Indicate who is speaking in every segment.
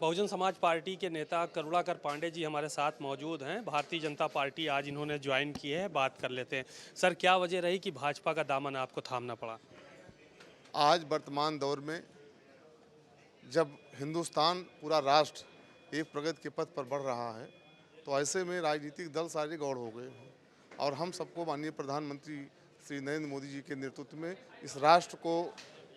Speaker 1: Bahujan Samaj party के नेता करुणाकर पांडे जी हमारे साथ मौजूद हैं। भारतीय जनता पार्टी आज इन्होंने ज्वाइन की है, बात कर लेते हैं। सर, क्या वजह रही कि भाजपा का दामन आपको थामना पड़ा?
Speaker 2: आज वर्तमान दौर में जब हिंदुस्तान पूरा राष्ट्र एक प्रगति के पथ पर बढ़ रहा है, तो ऐसे में राजनीतिक दल सारे गौड़ हो गए हैं और हम सबको माननीय प्रधानमंत्री श्री नरेंद्र मोदी जी के नेतृत्व में इस राष्ट्र को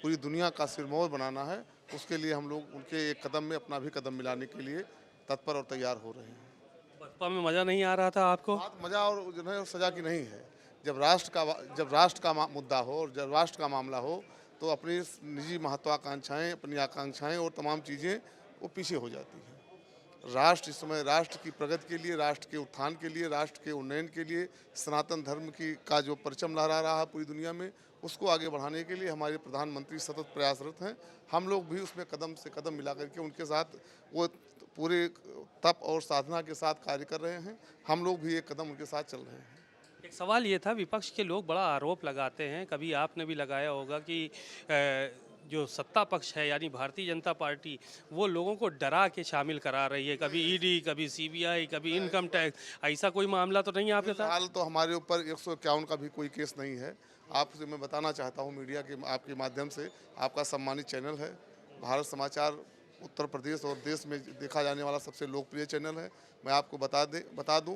Speaker 2: पूरी दुनिया का सिरमौर बनाना है। उसके लिए हम लोग उनके एक कदम में अपना भी कदम मिलाने के लिए तत्पर और तैयार हो रहे हैं।
Speaker 1: बसपा में मज़ा नहीं आ रहा था आपको?
Speaker 2: बात मजा और जो है सजा की नहीं है। जब राष्ट्र का मुद्दा हो और जब राष्ट्र का मामला हो, तो अपनी निजी महत्वाकांक्षाएं, अपनी आकांक्षाएं और तमाम चीज़ें वो पीछे हो जाती हैं। राष्ट्र इस समय राष्ट्र की प्रगति के लिए, राष्ट्र के उत्थान के लिए, राष्ट्र के उन्नयन के लिए, सनातन धर्म की का जो परचम लहरा रहा है पूरी दुनिया में, उसको आगे बढ़ाने के लिए हमारे प्रधानमंत्री सतत प्रयासरत हैं। हम लोग भी उसमें कदम से कदम मिला करके उनके साथ वो पूरे तप और साधना के साथ कार्य कर रहे हैं। हम लोग भी एक कदम उनके साथ चल रहे हैं।
Speaker 1: एक सवाल ये था, विपक्ष के लोग बड़ा आरोप लगाते हैं, कभी आपने भी लगाया होगा कि जो सत्ता पक्ष है यानी भारतीय जनता पार्टी, वो लोगों को डरा के शामिल करा रही है। कभी ईडी, कभी सीबीआई, कभी इनकम टैक्स। ऐसा कोई मामला तो नहीं है आपके साथ?
Speaker 2: फिलहाल तो हमारे ऊपर 151 का भी कोई केस नहीं है। आपसे मैं बताना चाहता हूँ, मीडिया के आपके माध्यम से, आपका सम्मानित चैनल है भारत समाचार, उत्तर प्रदेश और देश में देखा जाने वाला सबसे लोकप्रिय चैनल है। मैं आपको बता दूं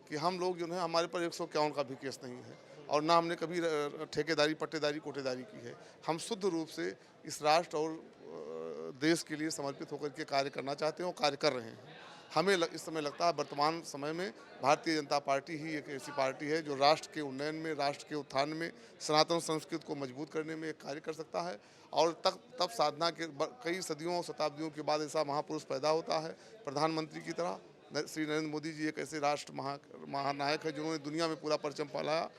Speaker 2: कि हम लोग जो है, हमारे पर 151 का भी केस नहीं है और ना हमने कभी ठेकेदारी, पट्टेदारी, कोटेदारी की है। हम शुद्ध रूप से इस राष्ट्र और देश के लिए समर्पित होकर के कार्य करना चाहते हैं और कार्य कर रहे हैं। हमें इस समय लगता है वर्तमान समय में भारतीय जनता पार्टी ही एक ऐसी पार्टी है जो राष्ट्र के उन्नयन में, राष्ट्र के उत्थान में, सनातन संस्कृति को मजबूत करने में एक कार्य कर सकता है। और तब साधना के कई सदियों शताब्दियों के बाद ऐसा महापुरुष पैदा होता है प्रधानमंत्री की तरह। श्री नरेंद्र मोदी जी एक ऐसे राष्ट्र महानायक है जिन्होंने दुनिया में पूरा परचम फहराया।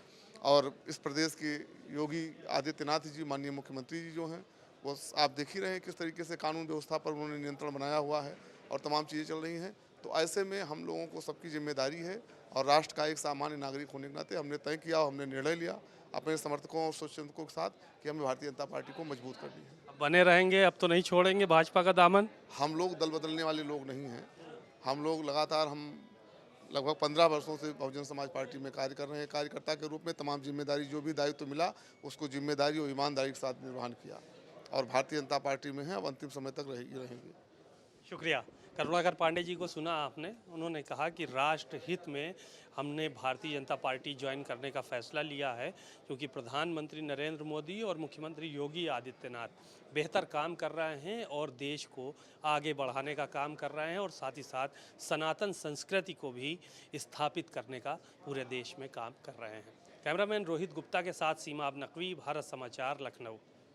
Speaker 2: और इस प्रदेश के योगी आदित्यनाथ जी, माननीय मुख्यमंत्री जी जो हैं, वो आप देख ही रहे हैं किस तरीके से कानून व्यवस्था पर उन्होंने नियंत्रण बनाया हुआ है और तमाम चीज़ें चल रही हैं। तो ऐसे में हम लोगों को सबकी जिम्मेदारी है और राष्ट्र का एक सामान्य नागरिक होने के नाते हमने तय किया और हमने निर्णय लिया अपने समर्थकों और स्वच्छंदकों के साथ कि हमें भारतीय जनता पार्टी को मजबूत करनी है।
Speaker 1: अब बने रहेंगे, अब तो नहीं छोड़ेंगे भाजपा का दामन?
Speaker 2: हम लोग दल बदलने वाले लोग नहीं हैं। हम लोग लगातार लगभग 15 वर्षों से बहुजन समाज पार्टी में कार्य कर रहे हैं। कार्यकर्ता के रूप में तमाम जिम्मेदारी, जो भी दायित्व मिला, उसको जिम्मेदारी और ईमानदारी के साथ निर्वहन किया और भारतीय जनता पार्टी में है, अब अंतिम समय तक रहेंगे।
Speaker 1: शुक्रिया। करुणाकर पांडे जी को सुना आपने, उन्होंने कहा कि राष्ट्र हित में हमने भारतीय जनता पार्टी ज्वाइन करने का फैसला लिया है, क्योंकि प्रधानमंत्री नरेंद्र मोदी और मुख्यमंत्री योगी आदित्यनाथ बेहतर काम कर रहे हैं और देश को आगे बढ़ाने का काम कर रहे हैं और साथ ही साथ सनातन संस्कृति को भी स्थापित करने का पूरे देश में काम कर रहे हैं। कैमरामैन रोहित गुप्ता के साथ सीमा अब नकवी, भारत समाचार, लखनऊ।